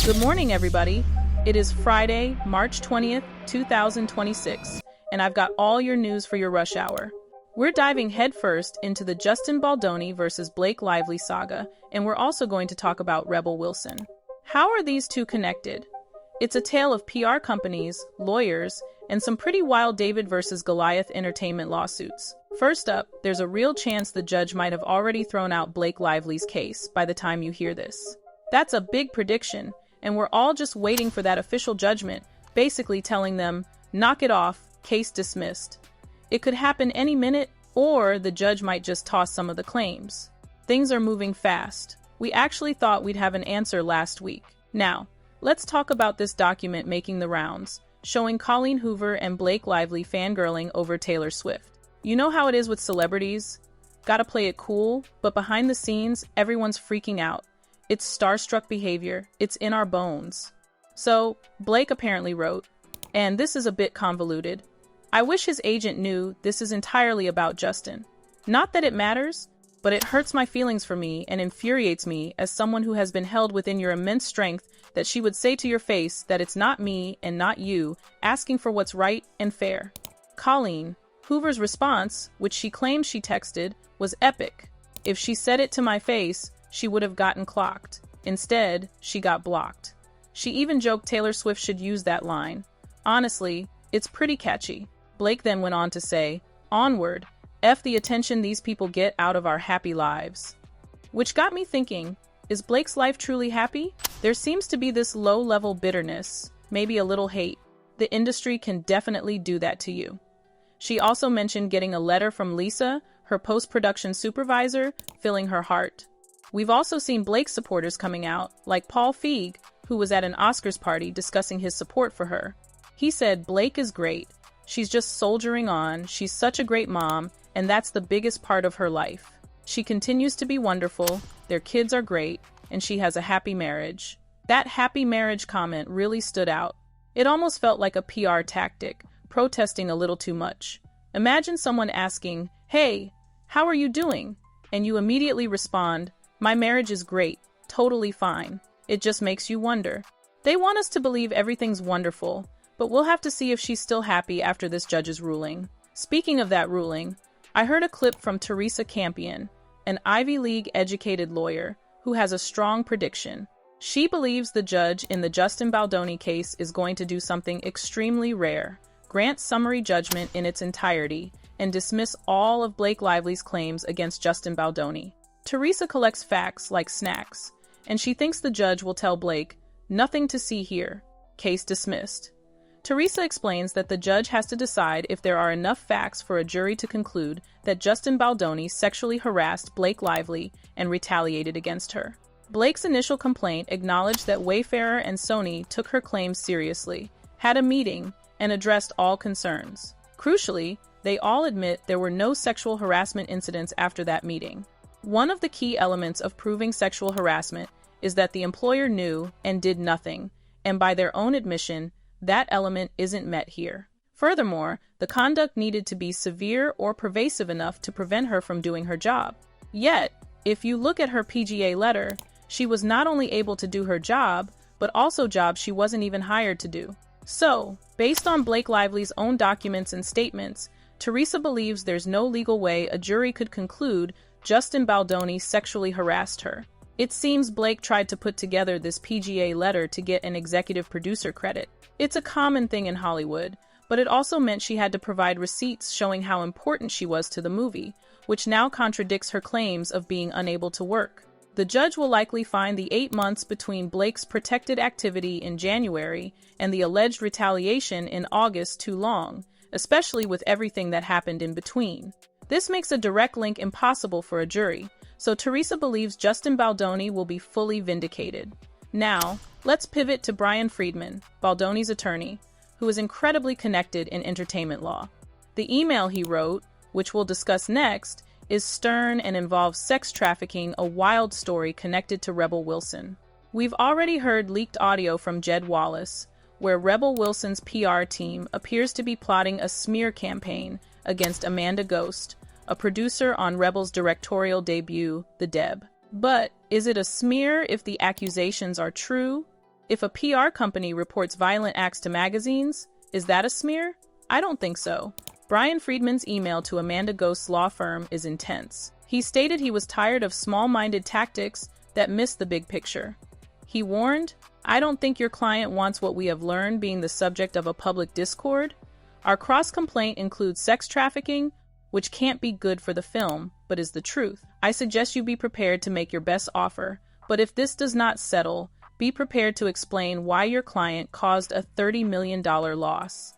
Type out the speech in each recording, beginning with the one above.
Good morning, everybody. It is Friday, March 20th, 2026, and I've got all your news for your rush hour. We're diving headfirst into the Justin Baldoni versus Blake Lively saga, and we're also going to talk about Rebel Wilson. How are these two connected? It's a tale of PR companies, lawyers, and some pretty wild David versus Goliath entertainment lawsuits. First up, there's a real chance the judge might have already thrown out Blake Lively's case by the time you hear this. That's a big prediction, and we're all just waiting for that official judgment, basically telling them, knock it off, case dismissed. It could happen any minute, or the judge might just toss some of the claims. Things are moving fast. We actually thought we'd have an answer last week. Now, let's talk about this document making the rounds, showing Colleen Hoover and Blake Lively fangirling over Taylor Swift. You know how it is with celebrities? Gotta play it cool, but behind the scenes, everyone's freaking out. It's starstruck behavior. It's in our bones. So, Blake apparently wrote, and this is a bit convoluted, I wish his agent knew this is entirely about Justin. Not that it matters, but it hurts my feelings for me and infuriates me as someone who has been held within your immense strength that she would say to your face that it's not me and not you asking for what's right and fair. Colleen, Hoover's response, which she claims she texted, was epic. If she said it to my face, she would have gotten clocked. Instead, she got blocked. She even joked Taylor Swift should use that line. Honestly, it's pretty catchy. Blake then went on to say, onward, F the attention these people get out of our happy lives. Which got me thinking, is Blake's life truly happy? There seems to be this low-level bitterness, maybe a little hate. The industry can definitely do that to you. She also mentioned getting a letter from Lisa, her post-production supervisor, filling her heart. We've also seen Blake's supporters coming out, like Paul Feig, who was at an Oscars party discussing his support for her. He said, Blake is great. She's just soldiering on. She's such a great mom, and that's the biggest part of her life. She continues to be wonderful, their kids are great, and she has a happy marriage. That happy marriage comment really stood out. It almost felt like a PR tactic, protesting a little too much. Imagine someone asking, hey, how are you doing? And you immediately respond, my marriage is great, totally fine. It just makes you wonder. They want us to believe everything's wonderful, but we'll have to see if she's still happy after this judge's ruling. Speaking of that ruling, I heard a clip from Teresa Campion, an Ivy League-educated lawyer, who has a strong prediction. She believes the judge in the Justin Baldoni case is going to do something extremely rare, grant summary judgment in its entirety, and dismiss all of Blake Lively's claims against Justin Baldoni. Teresa collects facts like snacks, and she thinks the judge will tell Blake, nothing to see here, case dismissed. Teresa explains that the judge has to decide if there are enough facts for a jury to conclude that Justin Baldoni sexually harassed Blake Lively and retaliated against her. Blake's initial complaint acknowledged that Wayfarer and Sony took her claims seriously, had a meeting, and addressed all concerns. Crucially, they all admit there were no sexual harassment incidents after that meeting. One of the key elements of proving sexual harassment is that the employer knew and did nothing, and by their own admission, that element isn't met here. Furthermore, the conduct needed to be severe or pervasive enough to prevent her from doing her job. Yet, if you look at her PGA letter, she was not only able to do her job, but also jobs she wasn't even hired to do. So, based on Blake Lively's own documents and statements, Teresa believes there's no legal way a jury could conclude Justin Baldoni sexually harassed her. It seems Blake tried to put together this PGA letter to get an executive producer credit. It's a common thing in Hollywood, but it also meant she had to provide receipts showing how important she was to the movie, which now contradicts her claims of being unable to work. The judge will likely find the 8 months between Blake's protected activity in January and the alleged retaliation in August too long, especially with everything that happened in between. This makes a direct link impossible for a jury, so Teresa believes Justin Baldoni will be fully vindicated. Now, let's pivot to Brian Friedman, Baldoni's attorney, who is incredibly connected in entertainment law. The email he wrote, which we'll discuss next, is stern and involves sex trafficking, a wild story connected to Rebel Wilson. We've already heard leaked audio from Jed Wallace, where Rebel Wilson's PR team appears to be plotting a smear campaign against Amanda Ghost, a producer on Rebel's directorial debut, The Deb. But is it a smear if the accusations are true? If a PR company reports violent acts to magazines, is that a smear? I don't think so. Brian Friedman's email to Amanda Ghost's law firm is intense. He stated he was tired of small-minded tactics that miss the big picture. He warned, "I don't think your client wants what we have learned being the subject of a public discord. Our cross-complaint includes sex trafficking, which can't be good for the film, but is the truth. I suggest you be prepared to make your best offer, but if this does not settle, be prepared to explain why your client caused a $30 million loss."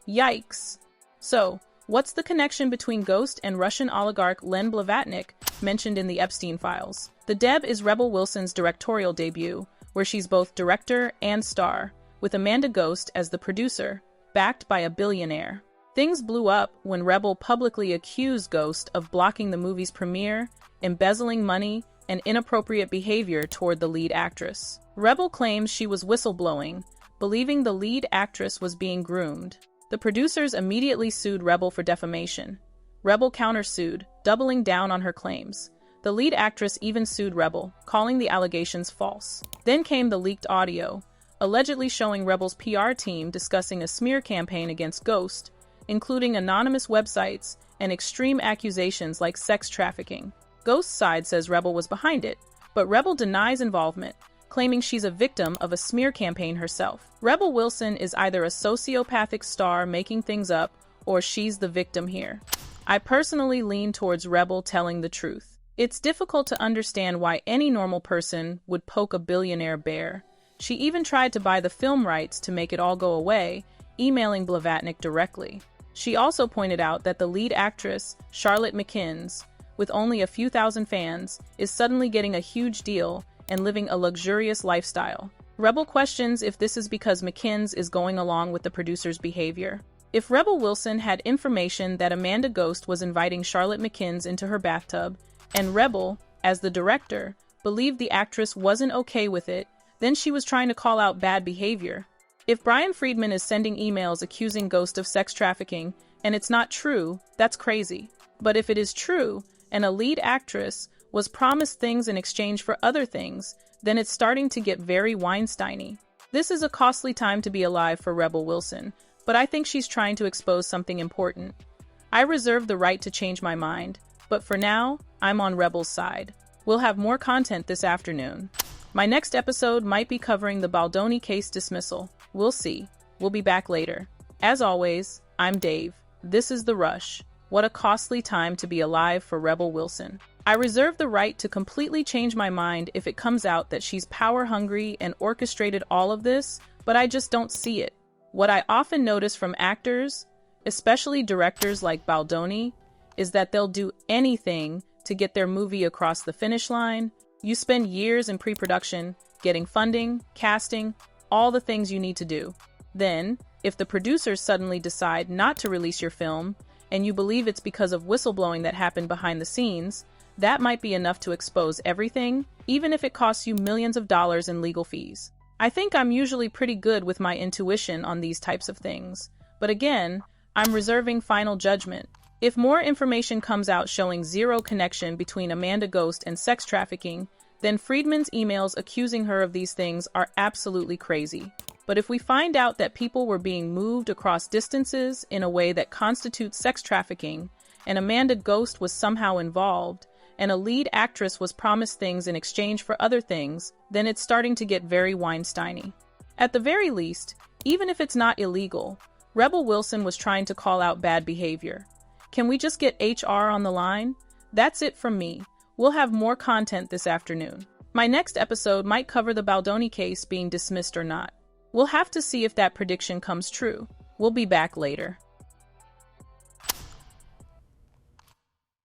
Yikes! So, what's the connection between Ghost and Russian oligarch Len Blavatnik mentioned in the Epstein files? The Deb is Rebel Wilson's directorial debut, where she's both director and star, with Amanda Ghost as the producer, backed by a billionaire. Things blew up when Rebel publicly accused Ghost of blocking the movie's premiere, embezzling money, and inappropriate behavior toward the lead actress. Rebel claims she was whistleblowing, believing the lead actress was being groomed. The producers immediately sued Rebel for defamation. Rebel countersued, doubling down on her claims. The lead actress even sued Rebel, calling the allegations false. Then came the leaked audio, allegedly showing Rebel's PR team discussing a smear campaign against Ghost, including anonymous websites and extreme accusations like sex trafficking. Ghost's side says Rebel was behind it, but Rebel denies involvement, claiming she's a victim of a smear campaign herself. Rebel Wilson is either a sociopathic star making things up, or she's the victim here. I personally lean towards Rebel telling the truth. It's difficult to understand why any normal person would poke a billionaire bear. She even tried to buy the film rights to make it all go away, emailing Blavatnik directly. She also pointed out that the lead actress, Charlotte McKinns, with only a few thousand fans, is suddenly getting a huge deal and living a luxurious lifestyle. Rebel questions if this is because McKinns is going along with the producer's behavior. If Rebel Wilson had information that Amanda Ghost was inviting Charlotte McKinns into her bathtub, and Rebel, as the director, believed the actress wasn't okay with it, then she was trying to call out bad behavior. If Brian Friedman is sending emails accusing Ghost of sex trafficking, and it's not true, that's crazy. But if it is true, and a lead actress was promised things in exchange for other things, then it's starting to get very Weinstein-y. This is a costly time to be alive for Rebel Wilson, but I think she's trying to expose something important. I reserve the right to change my mind, but for now, I'm on Rebel's side. We'll have more content this afternoon. My next episode might be covering the Baldoni case dismissal. We'll see. We'll be back later. As always, I'm Dave. This is The Rush. What a costly time to be alive for Rebel Wilson. I reserve the right to completely change my mind if it comes out that she's power-hungry and orchestrated all of this, but I just don't see it. What I often notice from actors, especially directors like Baldoni, is that they'll do anything to get their movie across the finish line. You spend years in pre-production, getting funding, casting, all the things you need to do. Then, if the producers suddenly decide not to release your film, and you believe it's because of whistleblowing that happened behind the scenes, that might be enough to expose everything, even if it costs you millions of dollars in legal fees. I think I'm usually pretty good with my intuition on these types of things, but again, I'm reserving final judgment. If more information comes out showing zero connection between Amanda Ghost and sex trafficking, then Friedman's emails accusing her of these things are absolutely crazy. But if we find out that people were being moved across distances in a way that constitutes sex trafficking, and Amanda Ghost was somehow involved, and a lead actress was promised things in exchange for other things, then it's starting to get very Weinstein-y. At the very least, even if it's not illegal, Rebel Wilson was trying to call out bad behavior. Can we just get HR on the line? That's it from me. We'll have more content this afternoon. My next episode might cover the Baldoni case being dismissed or not. We'll have to see if that prediction comes true. We'll be back later.